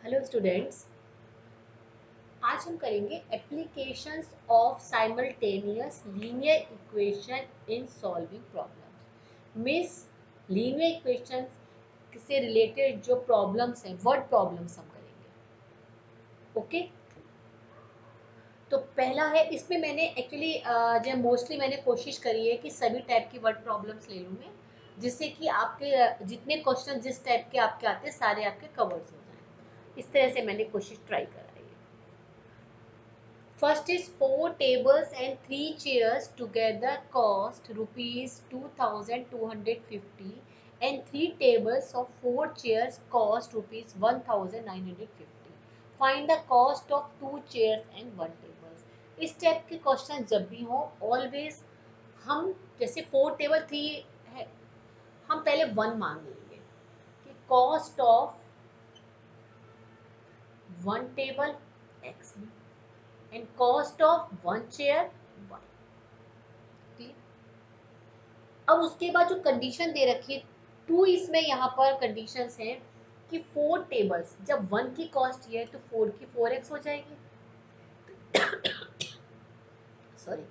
Hello students, आज हम करेंगे applications of simultaneous linear equation in solving problems. Miss linear equations से related जो प्रॉब्लम्स हैं, वर्ड प्रॉब्लम्स हम करेंगे। ओके, तो पहला है, इसमें मैंने एक्चुअली जो मोस्टली मैंने कोशिश करी है कि सभी टाइप की वर्ड प्रॉब्लम्स ले लूँ मैं, जिससे कि आपके जितने क्वेश्चन जिस टाइप के आपके आते हैं सारे आपके कवर्स हो जाएं। इस तरह से मैंने कोशिश ट्राई कराई है। First is 4 tables and 3 chairs together cost rupees 2250 and 3 tables of 4 chairs cost rupees 1950. Find the cost of 2 chairs and 1 tables. इस टाइप के क्वेश्चन जब भी हो ऑलवेज हम जैसे 4 टेबल 3 है, हम पहले 1 मान लेंगे कि cost of 1 table x and cost of 1 chair y। अब उसके बाद जो कंडीशन दे रखी है 2, इसमें यहाँ पर कंडीशंस हैं कि 4 टेबल्स, जब 1 की कॉस्ट ये है तो 4 की 4x हो जाएगी, सॉरी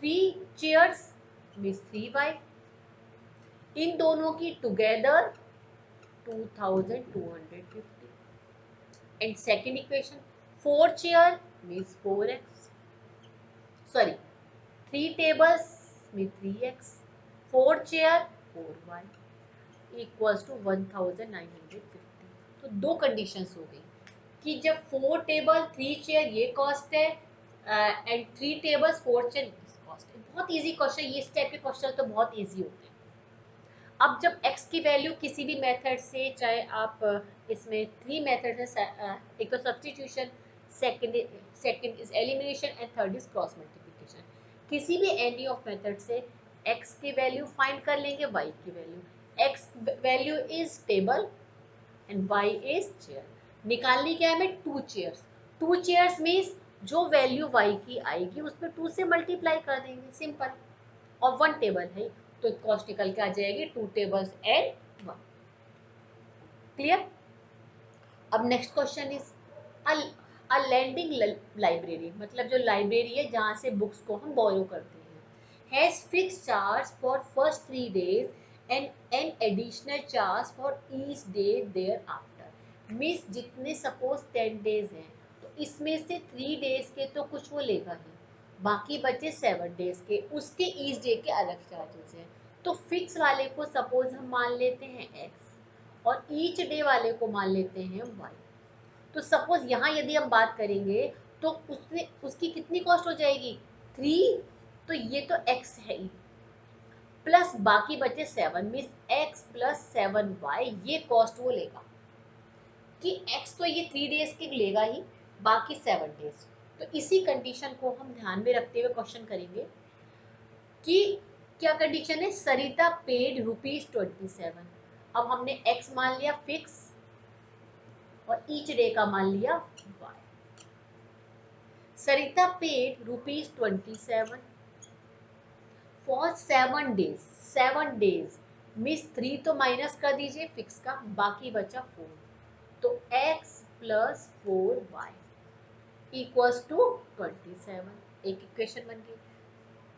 3 चेयर्स मींस 3y, इन दोनों की together 2250 and second equation 4 chair means 4x, sorry 3 tables में 3x, 4 chair 4y equals to 1950। तो दो कंडीशंस हो गई कि जब 4 टेबल 3 चेयर ये कॉस्ट है एंड 3 टेबल्स 4 चेयर कॉस्ट है। बहुत इजी क्वेश्चन, ये इस टाइप के क्वेश्चन तो बहुत इजी होते हैं। अब जब x की वैल्यू किसी भी मेथड से, चाहे आप इसमें 3 मेथड है, एक तो substitution, second is elimination and third is cross multiplication. किसी भी एनी ऑफ मेथड से x की वैल्यू फाइंड कर लेंगे, y की value, x value is table and y is chair. निकालनी क्या है हमें 2 चेयर्स। 2 चेयर्स मीन्स जो वैल्यू y की आएगी उसमें 2 से मल्टीप्लाई कर देंगे, सिंपल। और 1 टेबल है तो कॉस्ट निकल के आ जाएगी 2 टेबल्स एंड 1। क्लियर। अब next question is a lending library, मतलब जो लाइब्रेरी है जहाँ से बुक्स को हम बोरो करते हैं, has fix charge for first 3 days and an additional charge for each day thereafter. Means जितने सपोज 10 days हैं तो इसमें से 3 days के तो कुछ वो लेगा ही, बाकी बचे 7 days के, उसके ईच डे के अलग चार्जेस हैं। तो फिक्स वाले को सपोज हम मान लेते हैं x और ईच डे वाले को मान लेते हैं y। तो सपोज यहाँ यदि हम बात करेंगे तो उसने उसकी कितनी कॉस्ट हो जाएगी 3, तो ये तो x है ही, प्लस बाकी बचे 7 मीन्स x प्लस 7y, ये कॉस्ट वो लेगा कि x तो ये 3 days के लेगा ही, बाकी 7 days। तो इसी कंडीशन को हम ध्यान में रखते हुए क्वेश्चन करेंगे कि क्या कंडीशन है, सरिता पेड ₹27। अब हमने x मान लिया फिक्स और ईच डे का मान लिया y। Sarita paid ₹27 for 7 days। 7 days miss 3 तो माइनस कर दीजिए फिक्स का, बाकी बचा 4, तो x plus 4y equals to 27। एक इक्वेशन बन गई।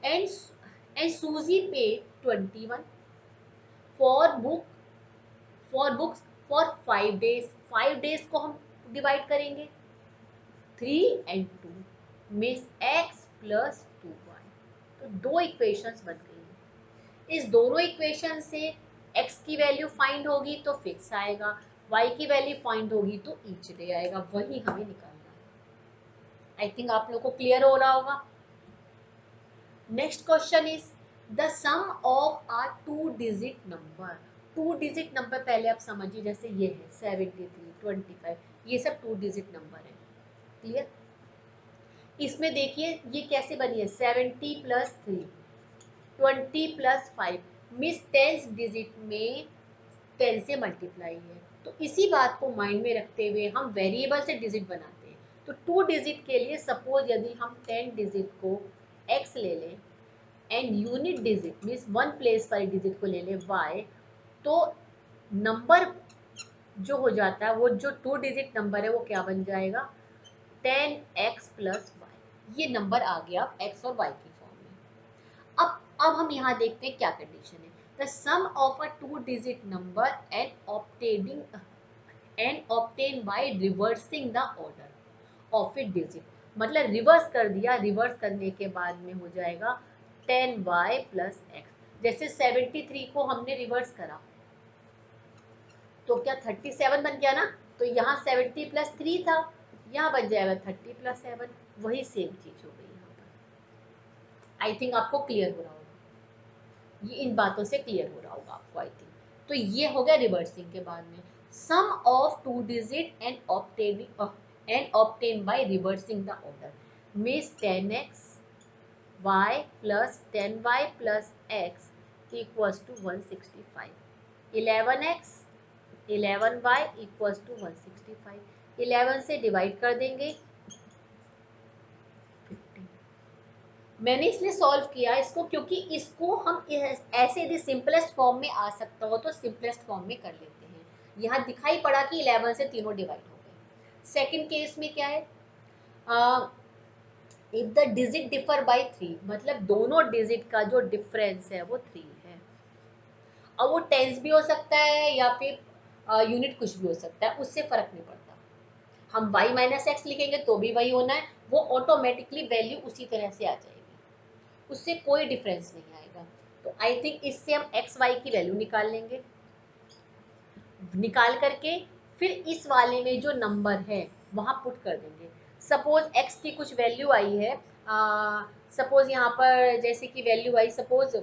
एंड सूजी पे 21 for books for 5 days। 5 days को हम डिवाइड करेंगे 3 and 2 means x plus 2y। तो दो इक्वेशंस बन गई। इस दोनों इक्वेशन से x की वैल्यू फाइंड होगी तो फिक्स आएगा, y की वैल्यू फाइंड होगी तो ईच डे आएगा, वही हमें निकालना है। आई थिंक आप लोग को क्लियर हो रहा होगा। Next question is the sum of our 2 digit number. 2 digit number पहले आप समझिए, जैसे ये है 73, 25, ये सब 2 डिजिट नंबर है। क्लियर। इसमें देखिए ये कैसे बनी है, 70 प्लस 3, 20 प्लस 5, मिस 10 डिजिट में 10 से मल्टीप्लाई है। तो इसी बात को माइंड में रखते हुए हम वेरिएबल से डिजिट बनाते हैं। तो 2 डिजिट के लिए सपोज यदि हम 10 डिजिट को x ले लें and unit digit means 1 place पर डिजिट को ले लें y, तो नंबर जो हो जाता है, वो जो 2 डिजिट नंबर है वो क्या बन जाएगा, 10x प्लस वाई। ये नंबर आ गया x और y की फॉर्म में। अब हम यहाँ देखते हैं क्या कंडीशन है। The sum of a 2 digit number and obtain by reversing the order of it digit, मतलब रिवर्स कर दिया, रिवर्स करने के बाद में हो जाएगा 10y प्लस x। जैसे 73 को हमने रिवर्स करा तो क्या 37 बन गया ना, तो यहाँ 70 प्लस 3 था, यहाँ बन जाएगा 30 प्लस 7, वही सेम चीज हो गई यहाँ पर। आई थिंक आपको क्लियर हो रहा होगा, ये इन बातों से क्लियर हो रहा होगा आपको आई थिंक। तो ये हो गया रिवर्सिंग के बाद में। Sum of 2 digit and obtain by reversing the order means 10x y plus 10y plus x equals to 165, 11x 11y equals to 165, 11 से डिवाइड कर देंगे 50। मैंने इसलिए सॉल्व किया इसको क्योंकि इसको हम ऐसे यदि सिंपलेस्ट फॉर्म में आ सकता हो तो सिंपलेस्ट फॉर्म में कर लेते हैं। यहाँ दिखाई पड़ा कि 11 से तीनों डिवाइड हो गए। सेकंड केस में क्या है, if the digit differ by 3, मतलब दोनों डिजिट का जो डिफरेंस है वो 3 है। अब वो टेंस भी हो सकता है या फिर यूनिट कुछ भी हो सकता है, उससे फर्क नहीं पड़ता। हम y माइनस एक्स लिखेंगे तो भी वही होना है, वो ऑटोमेटिकली वैल्यू उसी तरह से आ जाएगी, उससे कोई डिफरेंस नहीं आएगा। तो आई थिंक इससे हम एक्स वाई की वैल्यू निकाल लेंगे, निकाल करके फिर इस वाले में जो नंबर है वहां पुट कर देंगे। सपोज एक्स की कुछ वैल्यू आई है, सपोज यहाँ पर जैसे कि वैल्यू आई, सपोज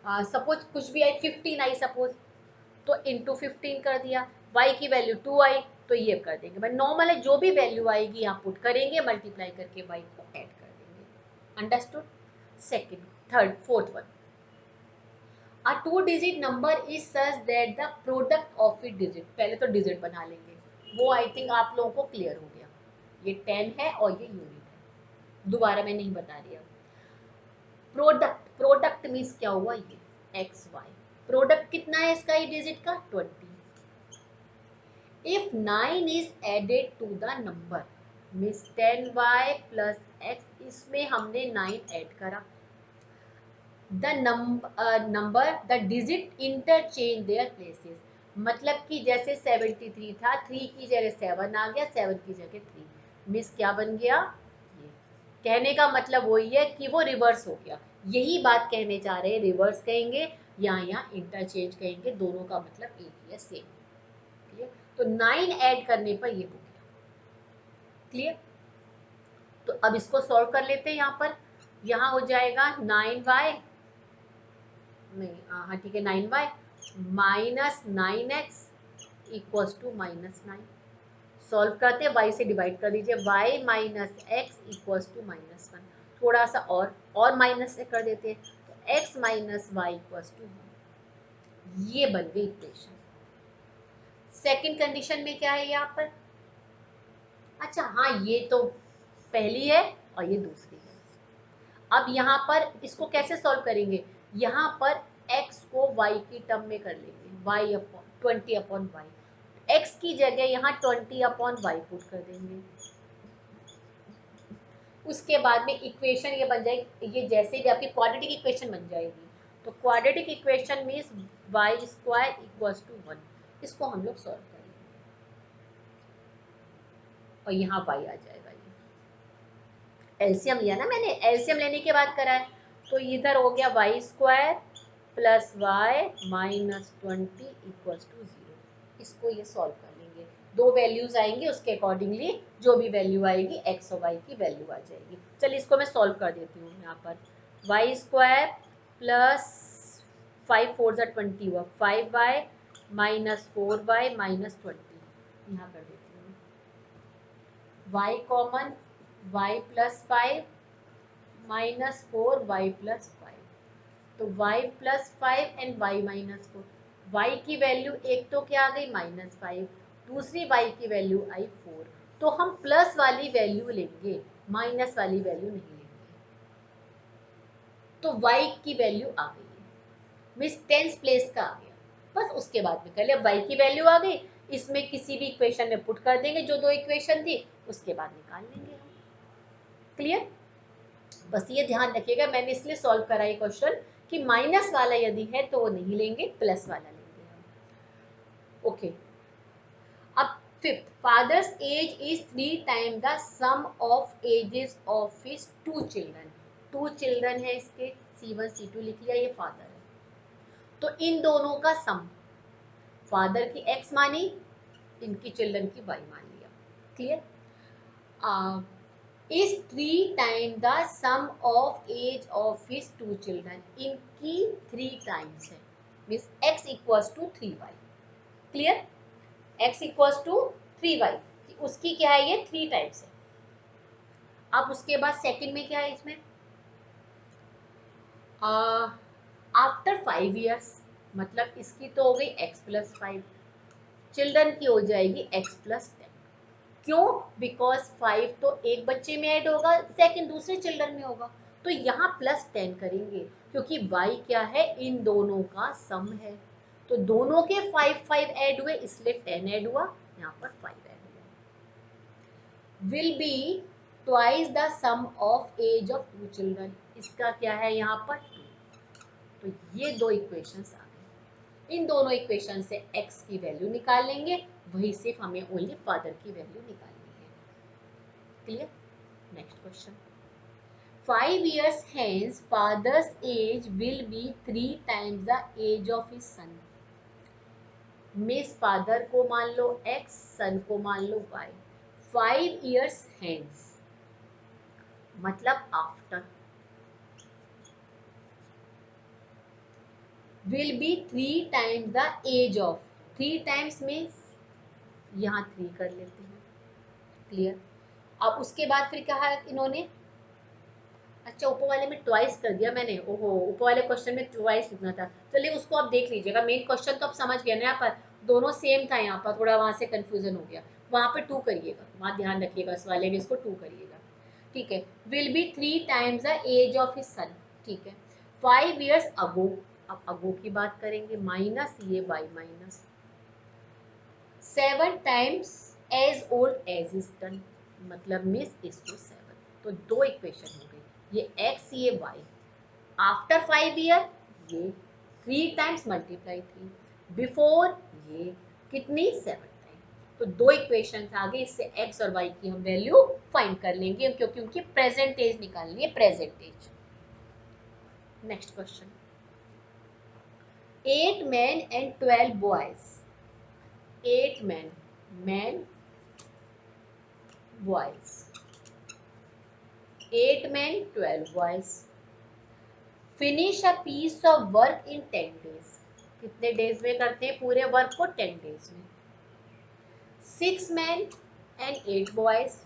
सपोज कुछ भी आई 15 आई सपोज, तो इंटू 15 कर दिया। y की वैल्यू 2 आई तो ये कर देंगे, बट नॉर्मल है जो भी वैल्यू आएगी यहाँ पुट करेंगे, मल्टीप्लाई करके y को ऐड कर देंगे। Understood. Second, third, fourth one, a 2 digit number is such that the product of it digit, पहले तो डिजिट बना लेंगे, वो आई थिंक आप लोगों को क्लियर हो गया। ये 10 है और ये यूनिट है, दोबारा मैं नहीं बता रही। प्रोडक्ट, प्रोडक्ट मीन्स क्या हुआ, ये एक्स वाई, प्रोडक्ट कितना है इसका, ये डिजिट का 20। If 9 is added to the number means 10y plus x, इसमें हमने 9 ऐड करा, the number the digit interchange their places, मतलब कि जैसे 73 था, 3 की जगह 7 आ गया, 7 की जगह 3, मिस क्या बन गया, ये कहने का मतलब वही है कि वो रिवर्स हो गया। यही बात कहने जा रहे हैं, रिवर्स कहेंगे या यहाँ इंटरचेंज कहेंगे, दोनों का मतलब एक ही है, सेम। क्लियर। तो 9 ऐड करने पर ये हो गया। क्लियर। तो अब इसको सॉल्व कर लेते हैं। यहाँ पर यहाँ हो जाएगा 9y, नहीं हाँ ठीक है, 9y minus 9x equals to -9। Solve करते हैं, y से डिवाइड कर दीजिए, y minus X equals to -1। थोड़ा सा और माइनस से कर देते हैं, तो x minus Y equals to 1। ये बन गई इक्वेशन। सेकंड कंडीशन में क्या है यहाँ पर, अच्छा हाँ ये तो पहली है और ये दूसरी है। अब यहाँ पर इसको कैसे सॉल्व करेंगे, यहाँ पर x को y की टर्म में कर लेंगे, y upon 20 upon Y, x की जगह यहाँ 20 अपॉन वाई पुट कर देंगे। उसके बाद में इक्वेशन ये बन जाएगी, ये जैसे भी आपकी क्वाड्रेटिक इक्वेशन बन जाएगी, तो quadratic equation means y square equals to 1। इसको हम लोग सॉल्व करेंगे और यहाँ y आ जाएगा। एलसीएम लिया ना मैंने, एलसीएम लेने के बाद करा है, तो इधर हो गया y square plus y minus 20 equals to 0। इसको ये सॉल्व कर लेंगे, दो वैल्यूज आएंगी, उसके अकॉर्डिंगली जो भी वैल्यू आएगी एक्स और वाई की वैल्यू आ जाएगी। चलिए इसको मैं सॉल्व कर देती हूँ। यहाँ पर वाई स्क्वायर प्लस 5 4 20 हुआ, 5y माइनस 4y माइनस 20, यहाँ कर देती हूँ। y common, y plus 5 minus 4y plus 5, तो y plus 5 and y minus 4, y की वैल्यू एक तो क्या आ गई -5, दूसरी y की वैल्यू आई 4, तो हम प्लस वाली वैल्यू लेंगे, माइनस वाली वैल्यू नहीं लेंगे। तो y की वैल्यू आ गई है, मीन्स टेंस प्लेस का आ गया। बस उसके बाद में कर लिया। वाई की वैल्यू आ गई, इसमें किसी भी इक्वेशन में पुट कर देंगे जो दो इक्वेशन थी, उसके बाद निकाल लेंगे हम। क्लियर? बस ये ध्यान रखिएगा, मैंने इसलिए सॉल्व करा ये क्वेश्चन कि माइनस वाला यदि है तो वो नहीं लेंगे, प्लस वाला लेंगे हम। ओके, अब fifth, father's age is 3 time the sum of ages of his 2 children. 2 children है इसके, C1 C2 लिख लिया, ये फादर है। तो इन दोनों का सम, फादर की x मानी, इनकी चिल्ड्रन की y मान लिया। Clear? is 3 times the sum of age of his 2 children। इनकी 3 times है, means x equals to 3y। Clear? x equals to 3y, उसकी क्या है, ये 3 times है। अब उसके बाद सेकंड में क्या है इसमें, आफ्टर 5 years, मतलब इसकी तो हो गई x प्लस 5, चिल्ड्रन की हो जाएगी x प्लस 10। क्यों? बिकॉज 5 तो एक बच्चे में ऐड होगा, सेकंड दूसरे चिल्ड्रन में होगा, तो यहाँ प्लस 10 करेंगे, क्योंकि y क्या है, इन दोनों का सम है। तो दोनों के 5 ऐड हुए, इसलिए 10 ऐड हुआ, यहाँ पर 5 ऐड हुआ। Will be twice the sum of age of 2 children, इसका क्या है यहाँ पर 2। तो ये दो इक्वेशंस आ गए। इन दोनों इक्वेशन से x की वैल्यू निकाल लेंगे, वही सिर्फ हमें ओनली फादर की वैल्यू निकालनी है। Clear? Next question, 5 years hence father's age will be 3 times the age of his son। Miss father को मान लो x, सन को मान लो y। 5 years hence मतलब after, will be 3 times the age of, 3 times means यहाँ 3 कर लेते हैं। क्लियर? अब उसके बाद फिर कहा इन्होंने, अच्छा ऊपर वाले में ट्वाइस कर दिया मैंने, ओहो ऊपर वाले क्वेश्चन में ट्वाइस लिखना था, चलिए उसको आप देख लीजिएगा। मेन क्वेश्चन तो आप समझ गए ना, यहाँ पर दोनों सेम था, यहाँ पर थोड़ा वहां से कंफ्यूजन हो गया, वहां पर 2 करिएगा, वहां ध्यान रखिएगा, इस वाले में इसको 2 करिएगा। ठीक है, will be 3 times the age of his son. ठीक है, 5 years अगो, अब अगो की बात करेंगे, माइनस ये y minus 7 times age old age his son, मतलब मिस इसको 7। तो दो इक्वेशन हो गई, ये x ये y। आफ्टर 5 year ये 3 टाइम्स मल्टीप्लाई 3, बिफोर ये कितनी 7 टाइम। तो दो इक्वेशन आ गए, इससे x और y की हम वैल्यू फाइंड कर लेंगे, क्योंकि उनकी प्रेजेंट एज निकालनी है, present age. Next question, 8 men and 12 boys। 8 men, men boys, 8 men 12 boys finish a piece of work in 10 days। कितने डेज में करते हैं पूरे वर्क को? 10 days में। 6 men and 8 boys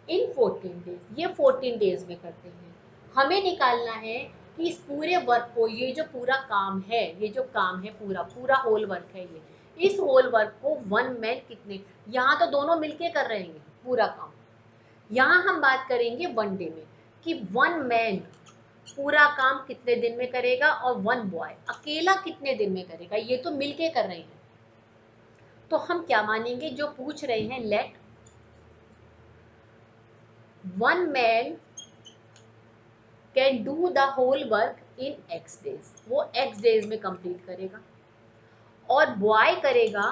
in 14 days, ये 14 days में करते हैं। हमें निकालना है कि इस पूरे वर्क को, ये जो पूरा काम है, ये जो काम है पूरा पूरा होल वर्क है ये, इस होल वर्क को 1 मैन कितने, यहाँ तो दोनों मिलके कर रहे हैं पूरा काम, यहाँ हम बात करेंगे 1 डे में कि 1 मैन पूरा काम कितने दिन में करेगा और 1 बॉय अकेला कितने दिन में करेगा, ये तो मिलके कर रहे हैं। तो हम क्या मानेंगे, जो पूछ रहे हैं, let 1 man can do the whole work in x days, वो x days में कंप्लीट करेगा, और बॉय करेगा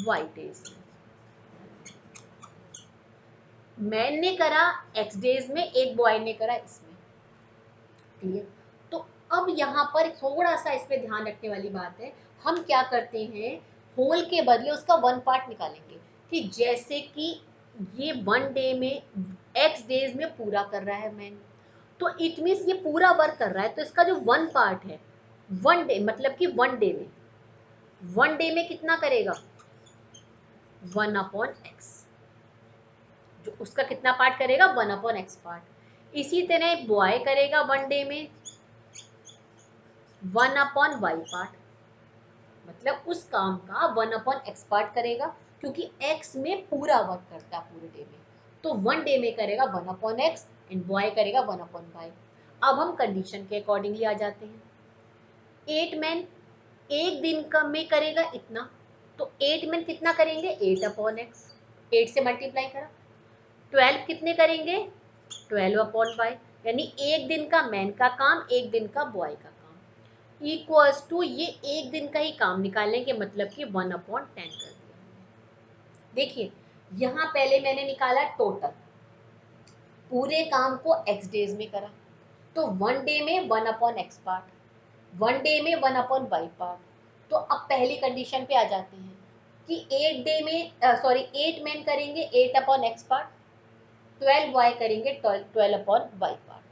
y days में। मैन ने करा x days में, एक बॉय ने करा इसमें। क्लियर? तो अब यहाँ पर थोड़ा सा इस पे ध्यान रखने वाली बात है, हम क्या करते हैं, होल के बदले उसका 1 पार्ट निकालेंगे कि जैसे कि ये 1 डे में x डेज में पूरा कर रहा है मैन, तो इट मीन्स ये पूरा वर्क कर रहा है, तो इसका जो 1 पार्ट है 1 डे, मतलब कि 1 डे में, 1 डे में कितना करेगा 1/x, जो उसका कितना पार्ट करेगा 1/x पार्ट। इसी तरह बॉय करेगा 1 डे में 1/y पार्ट, मतलब उस काम का 1/x पार्ट करेगा, क्योंकि x में पूरा वर्क करता है पूरे डे में, तो 1 डे में करेगा 1/x एंड बॉय करेगा 1/y। अब हम कंडीशन के अकॉर्डिंगली आ जाते हैं, 8 मैन एक दिन का में करेगा इतना, तो 8 में कितना करेंगे 8/x, 8 से मल्टीप्लाई करा। 12 कितने करेंगे 12/y, यानी एक दिन का मैन का काम, एक दिन का बॉय का काम, इक्वल्स टू ये एक दिन का ही काम निकालेंगे, मतलब कि 1/10 कर दिया। देखिए यहाँ पहले मैंने निकाला टोटल, पूरे काम को x डेज में करा, तो 1 डे में 1/x पार्ट, 1 डे में 1/y पार्ट। तो अब पहली कंडीशन पे आ जाते हैं कि 8 डे में 8 मैन करेंगे 8/x पार्ट, 12y करेंगे 12/y पार्ट,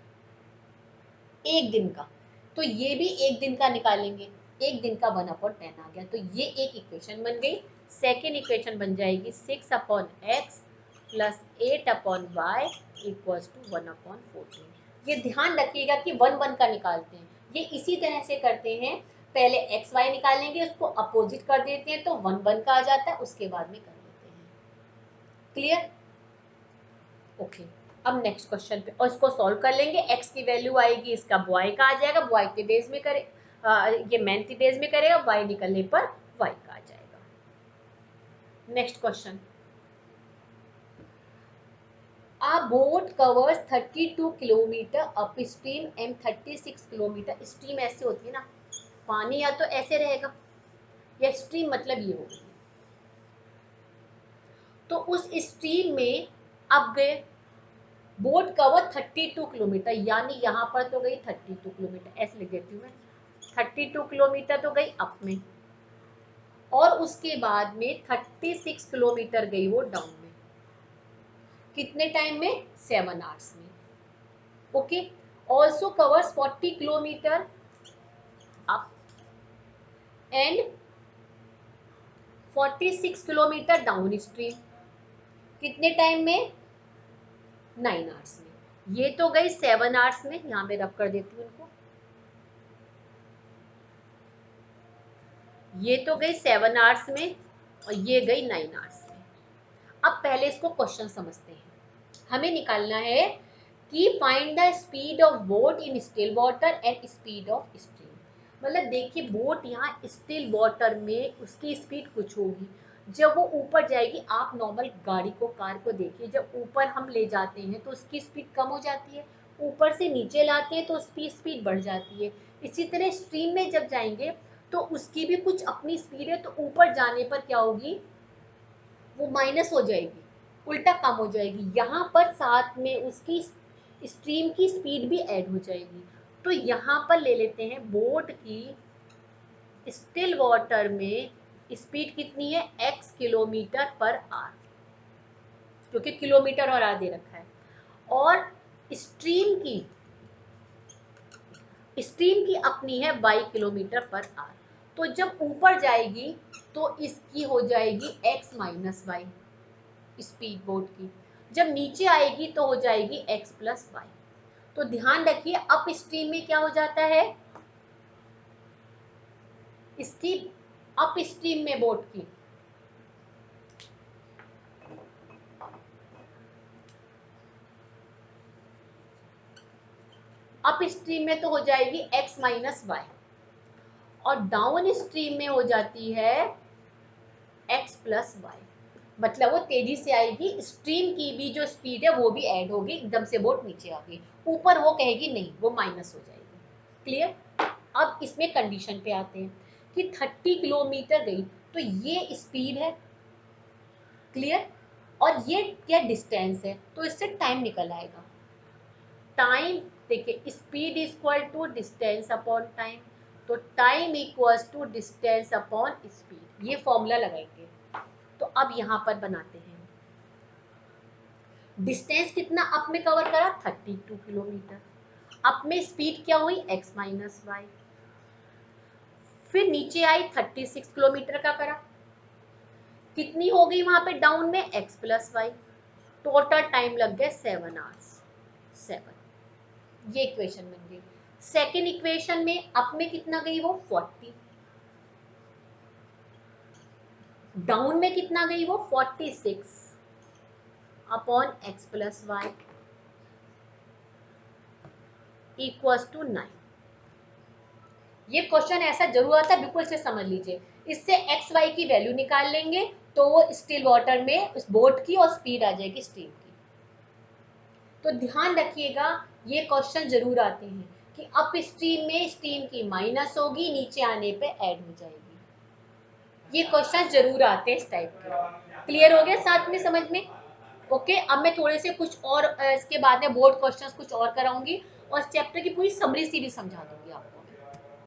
एक दिन का। तो ये भी एक दिन का निकालेंगे, एक दिन का 1/10 आ गया, तो ये एक इक्वेशन बन गई। सेकेंड इक्वेशन बन जाएगी 6/x plus 8/y equals to 1/14। ये ध्यान रखिएगा कि 1 का निकालते हैं, ये इसी तरह से करते हैं, पहले एक्स वाई निकालेंगे, उसको अपोजिट कर देते हैं तो 1 का आ जाता है, उसके बाद में कर लेते हैं। क्लियर? ओके अब नेक्स्ट क्वेश्चन पे, और इसको सॉल्व कर लेंगे। एक्स की वैल्यू आएगी, इसका बॉय का आ जाएगा, बॉय के बेस में करे ये मैन के बेस में करेगा, वाई निकलने पर वाई का आ जाएगा। Next question, A boat covers 32 kilometre up stream and 36 kilometre, stream ऐसे होती है ना, पानी या तो ऐसे रहेगा या स्ट्रीम मतलब ये होगी, तो उस स्ट्रीम में अब गए बोट कवर 32 किलोमीटर, यानी यहाँ पर तो गई 32 किलोमीटर, ऐसे लिख देती हूँ मैं, 32 किलोमीटर तो गई अप में, और उसके बाद में 36 किलोमीटर गई वो डाउन में, कितने टाइम में 7 आवर्स में। Okay, also covers 40 kilometre up and 46 kilometre down stream, कितने टाइम में 9 आवर्स में। ये तो गई 7 आवर्स में, यहाँ पे रब कर देती हूँ इनको, ये तो गई 7 आवर्स में और ये गई 9 आवर्स में। अब पहले इसको क्वेश्चन समझते हैं, हमें निकालना है कि find the speed of boat in still water and speed of stream. मतलब देखिए बोट यहाँ स्टिल वाटर में उसकी स्पीड कुछ होगी, जब वो ऊपर जाएगी, आप नॉर्मल गाड़ी को, कार को देखिए, जब ऊपर हम ले जाते हैं तो उसकी स्पीड कम हो जाती है, ऊपर से नीचे लाते हैं तो उसकी स्पीड बढ़ जाती है। इसी तरह स्ट्रीम में जब जाएंगे तो उसकी भी कुछ अपनी स्पीड है, तो ऊपर जाने पर क्या होगी, वो माइनस हो जाएगी, उल्टा कम हो जाएगी। यहाँ पर साथ में उसकी स्ट्रीम की स्पीड भी ऐड हो जाएगी। तो यहाँ पर ले लेते हैं बोट की स्टिल वाटर में स्पीड कितनी है x किलोमीटर पर आवर, क्योंकि किलोमीटर और आर दे रखा है, और स्ट्रीम की अपनी है y किलोमीटर पर आवर। तो जब ऊपर जाएगी तो इसकी हो जाएगी x minus y speed boat की, जब नीचे आएगी तो हो जाएगी x प्लस वाई। तो ध्यान रखिए अप स्ट्रीम में क्या हो जाता है, इसकी अप स्ट्रीम में बोट की अप स्ट्रीम में तो हो जाएगी x माइनस वाई, और डाउन स्ट्रीम में हो जाती है x प्लस वाई। मतलब वो तेजी से आएगी, स्ट्रीम की भी जो स्पीड है वो भी ऐड होगी, एकदम से बोट नीचे आ गई, ऊपर वो कहेगी नहीं, वो माइनस हो जाएगी। क्लियर? अब इसमें कंडीशन पे आते हैं कि 30 किलोमीटर गई, तो ये स्पीड है, क्लियर, और ये क्या डिस्टेंस है, तो इससे टाइम निकल आएगा। टाइम देखिए, speed is equal to distance upon time, तो time equals to distance upon speed, ये फॉर्मूला लगाएंगे। तो अब यहाँ पर बनाते हैं, डिस्टेंस कितना अप में कवर करा 32 किलोमीटर, अप में स्पीड क्या हुई x माइनस वाई, फिर नीचे आई 36 किलोमीटर का करा, कितनी हो गई वहां पे डाउन में x plus y, total time लग गया 7 आवर्स, 7। ये इक्वेशन बन गई। सेकेंड इक्वेशन में अप में कितना गई वो 40, डाउन में कितना गई वो 46 upon x plus y equals to 9। ये क्वेश्चन ऐसा जरूर आता है, बिल्कुल से समझ लीजिए। इससे एक्स वाई की वैल्यू निकाल लेंगे तो वो स्टिल वाटर में उस बोट की और स्पीड आ जाएगी स्ट्रीम की। तो ध्यान रखिएगा ये क्वेश्चन जरूर आते हैं कि अप स्ट्रीम में स्ट्रीम की माइनस होगी, नीचे आने पे ऐड हो जाएगी। ये क्वेश्चन जरूर आते हैं इस टाइप के। क्लियर हो गया साथ में समझ में? ओके, अब मैं थोड़े से कुछ और इसके बाद में बोर्ड क्वेश्चंस कुछ और कराऊंगी और चैप्टर की पूरी समरी सी भी समझा दूंगी आपको।